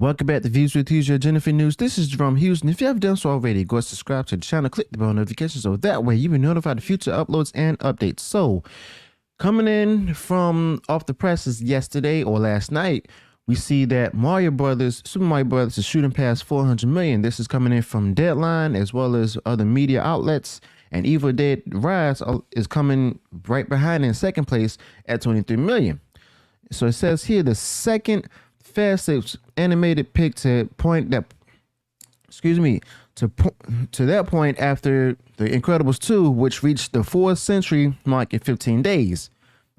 Welcome back to Views with Hughes, your Jennifer News. This is Jerome Hughes, and if you haven't done so already, go subscribe to the channel, click the bell notification so that way you'll be notified of future uploads and updates. So, coming in from off the presses yesterday or last night, we see that Super Mario Brothers is shooting past 400 million. This is coming in from Deadline as well as other media outlets, and Evil Dead Rise is coming right behind in second place at 23 million. So it says here the second fastest animated pick to that point after The Incredibles 2, which reached the 4th century mark in 15 days.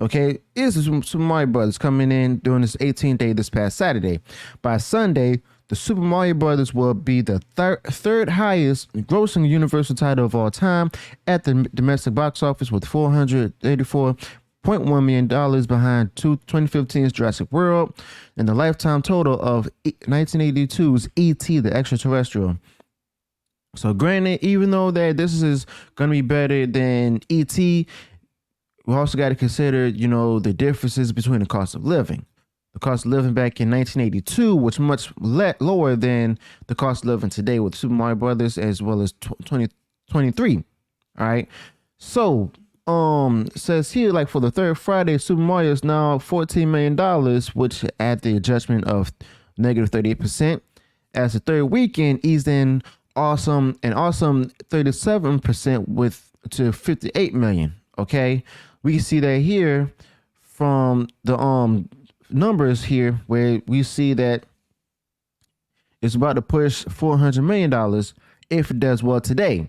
Okay, is Super Mario Brothers coming in during this 18th day this past Saturday. By Sunday, the Super Mario Brothers will be the third highest grossing Universal title of all time at the domestic box office with $434.1 million behind 2015's Jurassic World and the lifetime total of 1982's E.T. the Extraterrestrial. So granted, even though that this is going to be better than E.T., we also got to consider, the differences between the cost of living. The cost of living back in 1982 was much lower than the cost of living today with Super Mario Brothers as well as 2023. All right. So, it says here, like for the third Friday, Super Mario is now $14 million, which at the adjustment of negative 38%. As the third weekend eased in awesome 37% to 58 million. Okay. We can see that here from the numbers here where we see that it's about to push $400 million if it does well today.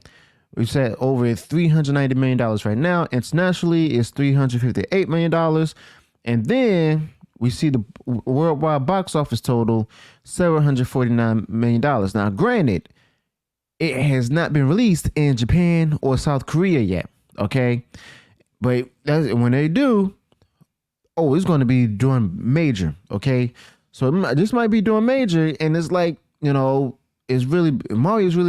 We've said over $390 million right now. Internationally, it's $358 million. And then we see the worldwide box office total, $749 million. Now, granted, it has not been released in Japan or South Korea yet, okay? But when they do, it's going to be doing major, okay? So this might be doing major, and it's like, Mario's really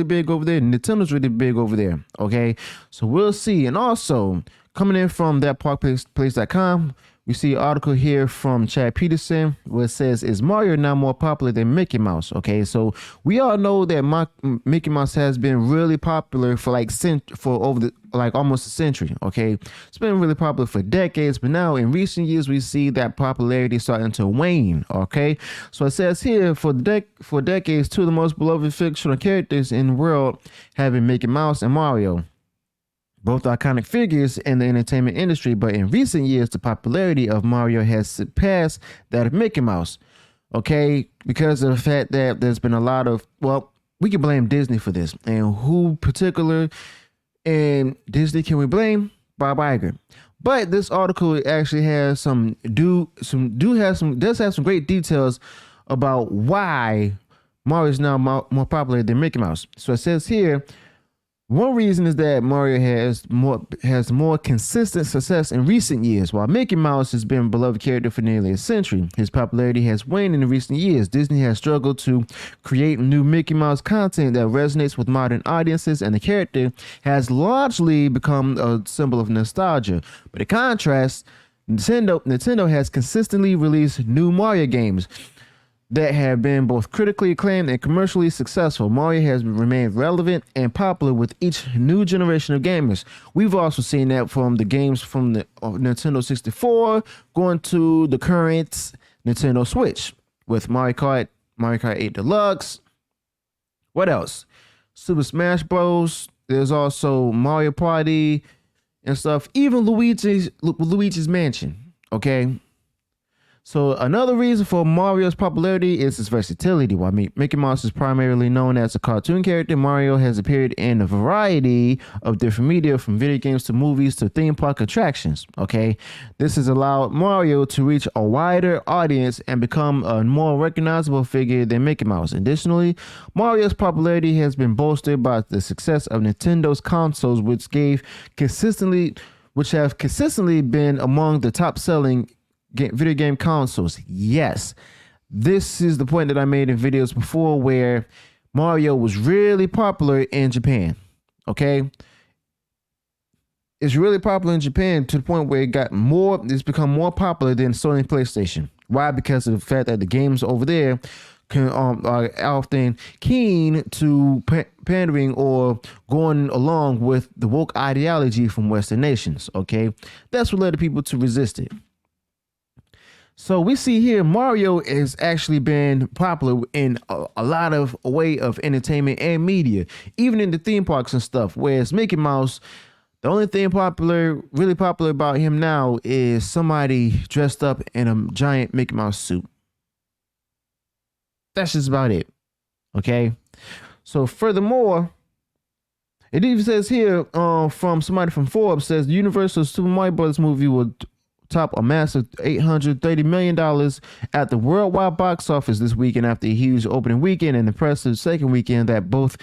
big over there, Nintendo's really big over there, okay? So we'll see. And also, coming in from thatparkplace.com, we see an article here from Chad Peterson where it says, is Mario now more popular than Mickey Mouse? Okay, so we all know that Mickey Mouse has been really popular for almost a century. Okay, it's been really popular for decades, but now in recent years we see that popularity starting to wane. Okay, so it says here for decades, two of the most beloved fictional characters in the world have been Mickey Mouse and Mario, both iconic figures in the entertainment industry, but in recent years, the popularity of Mario has surpassed that of Mickey Mouse. Okay, because of the fact that there's been a lot of, we can blame Disney for this. And who particular in Disney can we blame? Bob Iger. But this article actually has does have some great details about why Mario is now more popular than Mickey Mouse. So it says here, one reason is that Mario has more consistent success in recent years, while Mickey Mouse has been a beloved character for nearly a century. His popularity has waned in recent years. Disney has struggled to create new Mickey Mouse content that resonates with modern audiences, and the character has largely become a symbol of nostalgia. But in contrast, Nintendo has consistently released new Mario games that have been both critically acclaimed and commercially successful. Mario has remained relevant and popular with each new generation of gamers. We've also seen that from the games from the Nintendo 64 going to the current Nintendo Switch with Mario Kart 8 Deluxe. What else? Super Smash Bros. There's also Mario Party and stuff. Even Luigi's Mansion. Okay. So another reason for Mario's popularity is its versatility. While Mickey Mouse is primarily known as a cartoon character, Mario has appeared in a variety of different media, from video games to movies to theme park attractions. Okay, this has allowed Mario to reach a wider audience and become a more recognizable figure than Mickey Mouse. Additionally, Mario's popularity has been bolstered by the success of Nintendo's consoles, which have consistently been among the top-selling video game consoles. Yes, this is the point that I made in videos before where Mario was really popular in Japan. Okay, it's really popular in Japan to the point where it's become more popular than Sony PlayStation. Why? Because of the fact that the games over there are often keen to pandering or going along with the woke ideology from Western nations. Okay, that's what led the people to resist it. So we see here Mario has actually been popular in a lot of way of entertainment and media, even in the theme parks and stuff. Whereas Mickey Mouse, the only thing really popular about him now is somebody dressed up in a giant Mickey Mouse suit. That's just about it. Okay. So furthermore, it even says here from somebody from Forbes says the Universal Super Mario Bros. Movie will top a massive $830 million at the worldwide box office this weekend after a huge opening weekend and impressive second weekend that both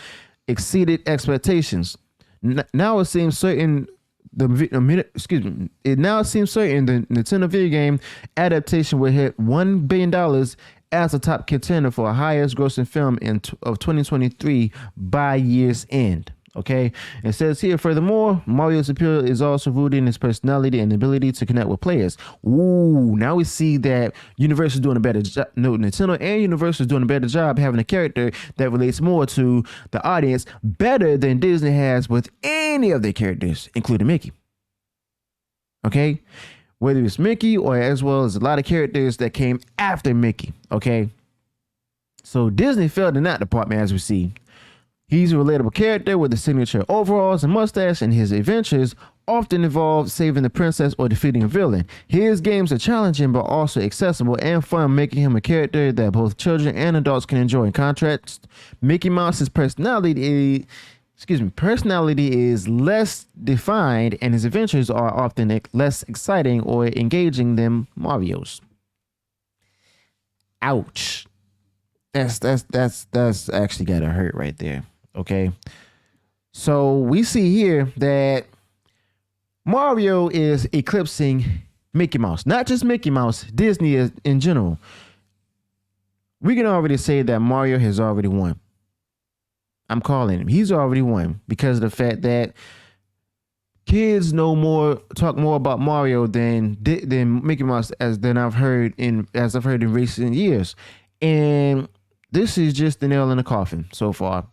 exceeded expectations. Now it seems certain the Nintendo video game adaptation will hit $1 billion as a top contender for a highest grossing film of 2023 by year's end. Okay, it says here, furthermore, Mario's appeal is also rooted in his personality and ability to connect with players. Ooh, now we see that Universal is doing a better job. No, Nintendo and Universal is doing a better job having a character that relates more to the audience better than Disney has with any of their characters, including Mickey. Okay, whether it's Mickey or as well as a lot of characters that came after Mickey. Okay, so Disney failed in that department, as we see. He's a relatable character with a signature overalls and mustache, and his adventures often involve saving the princess or defeating a villain. His games are challenging but also accessible and fun, making him a character that both children and adults can enjoy. In contrast, Mickey Mouse's personality is less defined, and his adventures are often less exciting or engaging than Mario's. Ouch. That's actually gotta hurt right there. Okay, so we see here that Mario is eclipsing Mickey Mouse. Not just Mickey Mouse, Disney is in general. We can already say that Mario has already won. I'm calling him. He's already won because of the fact that kids talk more about Mario than Mickey Mouse as I've heard in recent years. And this is just the nail in the coffin so far.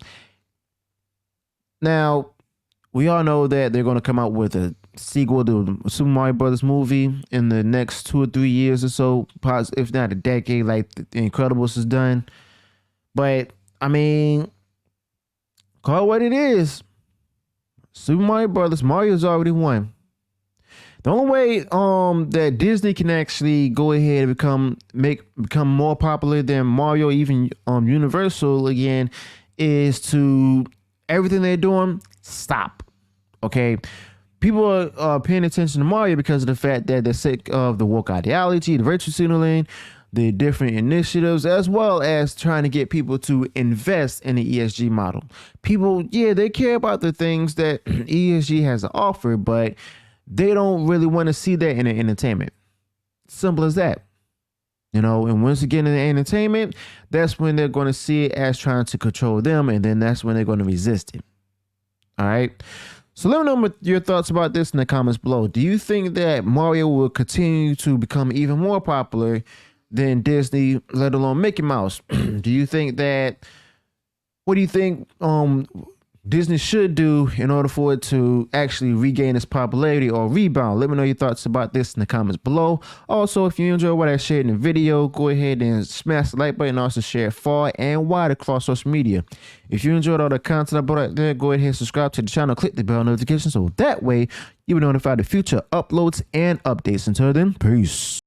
Now, we all know that they're going to come out with a sequel to the Super Mario Bros. Movie in the next 2 or 3 years or so, if not a decade, like The Incredibles has done. But, I mean, call it what it is. Super Mario Bros. Mario's already won. The only way that Disney can actually go ahead and become more popular than Mario, even Universal again, is to everything they're doing stop. Okay, people are paying attention to Mario because of the fact that they're sick of the woke ideology, the virtue signaling, the different initiatives, as well as trying to get people to invest in the ESG model. People, yeah, they care about the things that ESG has to offer, but they don't really want to see that in the entertainment. Simple as that. You know, and once again in the entertainment, that's when they're going to see it as trying to control them, and then that's when they're going to resist it. All right. So let me know your thoughts about this in the comments below. Do you think that Mario will continue to become even more popular than Disney, let alone Mickey Mouse? What do you think Disney should do in order for it to actually regain its popularity or rebound? Let me know your thoughts about this in the comments below. Also, if you enjoyed what I shared in the video, go ahead and smash the like button and also share it far and wide across social media. If you enjoyed all the content I brought out there, go ahead and subscribe to the channel, click the bell notification so that way you'll be notified of future uploads and updates. Until then, peace.